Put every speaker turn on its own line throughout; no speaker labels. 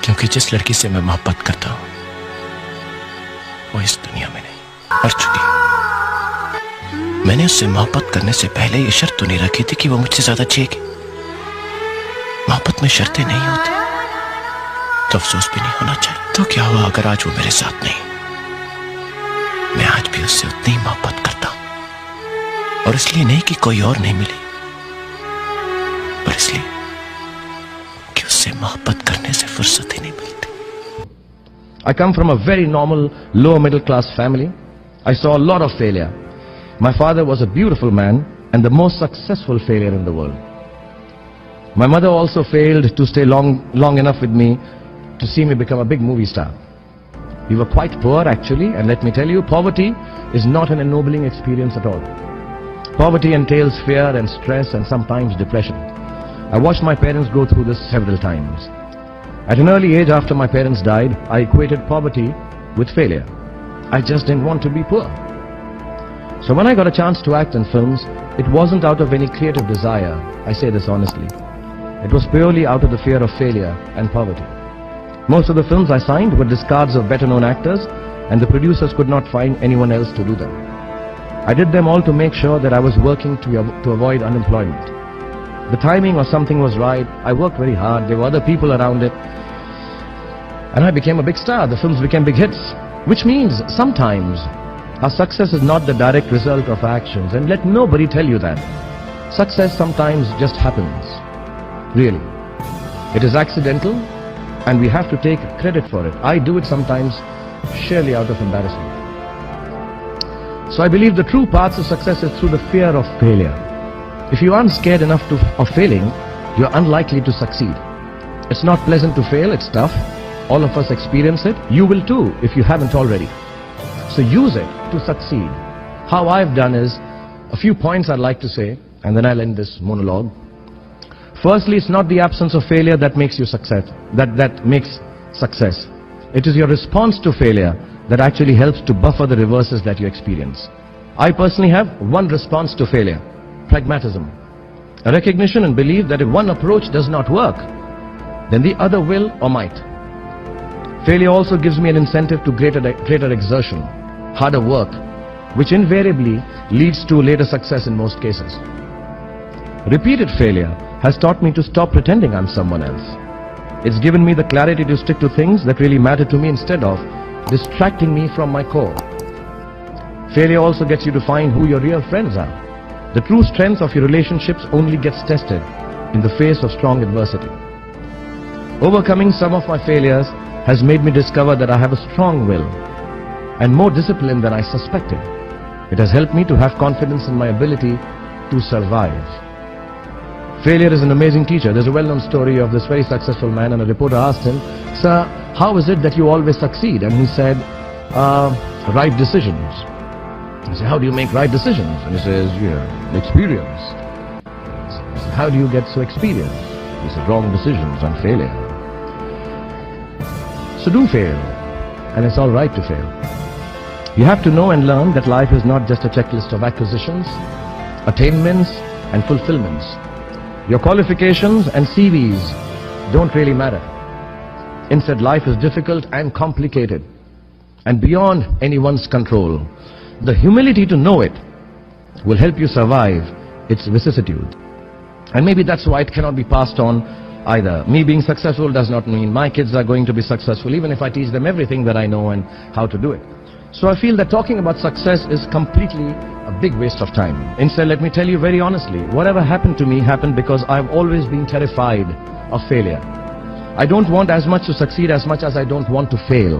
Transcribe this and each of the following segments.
क्योंकि जिस लड़की से मैं मोहब्बत करता हूं वो इस दुनिया में नहीं, मर चुकी है। मैंने उससे मोहब्बत करने से पहले ये शर्त तो नहीं रखी थी कि वो मुझसे ज्यादा जिएगी। मोहब्बत में शर्तें नहीं होती तो अफसोस भी नहीं होना चाहिए। तो क्या हुआ अगर आज वो मेरे साथ नहीं? मैं आज भी उससे उतनी ही मोहब्बत करता हूं, और इसलिए नहीं कि कोई और नहीं मिली, पर इसलिए कि उससे मोहब्बत करने से फुर्सत ही नहीं मिलती।
I come from a very normal, lower middle class family. I saw a lot of failure. My father was a beautiful man and the most successful failure in the world. My mother also failed to stay long enough with me to see me become a big movie star. We were quite poor actually, and let me tell you, poverty is not an ennobling experience at all. Poverty entails fear and stress and sometimes depression. I watched my parents go through this several times. At an early age after my parents died, I equated poverty with failure. I just didn't want to be poor. So when I got a chance to act in films, it wasn't out of any creative desire, I say this honestly. It was purely out of the fear of failure and poverty. Most of the films I signed were discards of better known actors, and the producers could not find anyone else to do them. I did them all to make sure that I was working to avoid unemployment. The timing or something was right, I worked very hard, there were other people around it, and I became a big star. The films became big hits, which means sometimes our success is not the direct result of actions, and let nobody tell you that. Success sometimes just happens, really. It is accidental, and we have to take credit for it. I do it sometimes sheerly out of embarrassment. So I believe the true path to success is through the fear of failure. If you aren't scared enough of failing, you're unlikely to succeed. It's not pleasant to fail, it's tough. All of us experience it. You will too, if you haven't already. So use it to succeed. How I've done is, a few points I'd like to say, and then I'll end this monologue. Firstly, it's not the absence of failure that makes you success, that makes success. It is your response to failure that actually helps to buffer the reverses that you experience. I personally have one response to failure: pragmatism. A recognition and belief that if one approach does not work, then the other will or might. Failure also gives me an incentive to greater exertion, harder work, which invariably leads to later success in most cases. Repeated failure has taught me to stop pretending I'm someone else. It's given me the clarity to stick to things that really matter to me instead of distracting me from my core. Failure also gets you to find who your real friends are. The true strength of your relationships only gets tested in the face of strong adversity. Overcoming some of my failures has made me discover that I have a strong will and more discipline than I suspected. It has helped me to have confidence in my ability to survive. Failure is an amazing teacher. There's a well-known story of this very successful man, and a reporter asked him, "Sir, how is it that you always succeed?" And he said, "Right decisions." He said, "How do you make right decisions?" And he says, "Yeah, experience." He said, "How do you get so experienced?" He said, "Wrong decisions and failure." So do fail, and it's all right to fail. You have to know and learn that life is not just a checklist of acquisitions, attainments and fulfillments. Your qualifications and CVs don't really matter. Instead, life is difficult and complicated and beyond anyone's control. The humility to know it will help you survive its vicissitude. And maybe that's why it cannot be passed on either. Me being successful does not mean my kids are going to be successful, even if I teach them everything that I know and how to do it. So I feel that talking about success is completely a big waste of time. Instead, let me tell you very honestly, whatever happened to me happened because I've always been terrified of failure. I don't want as much to succeed as much as I don't want to fail.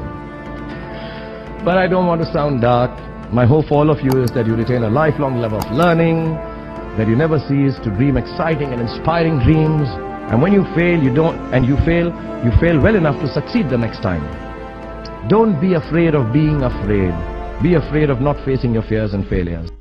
But I don't want to sound dark. My hope for all of you is that you retain a lifelong love of learning, that you never cease to dream exciting and inspiring dreams. And when you fail, you fail well enough to succeed the next time. Don't be afraid of being afraid. Be afraid of not facing your fears and failures.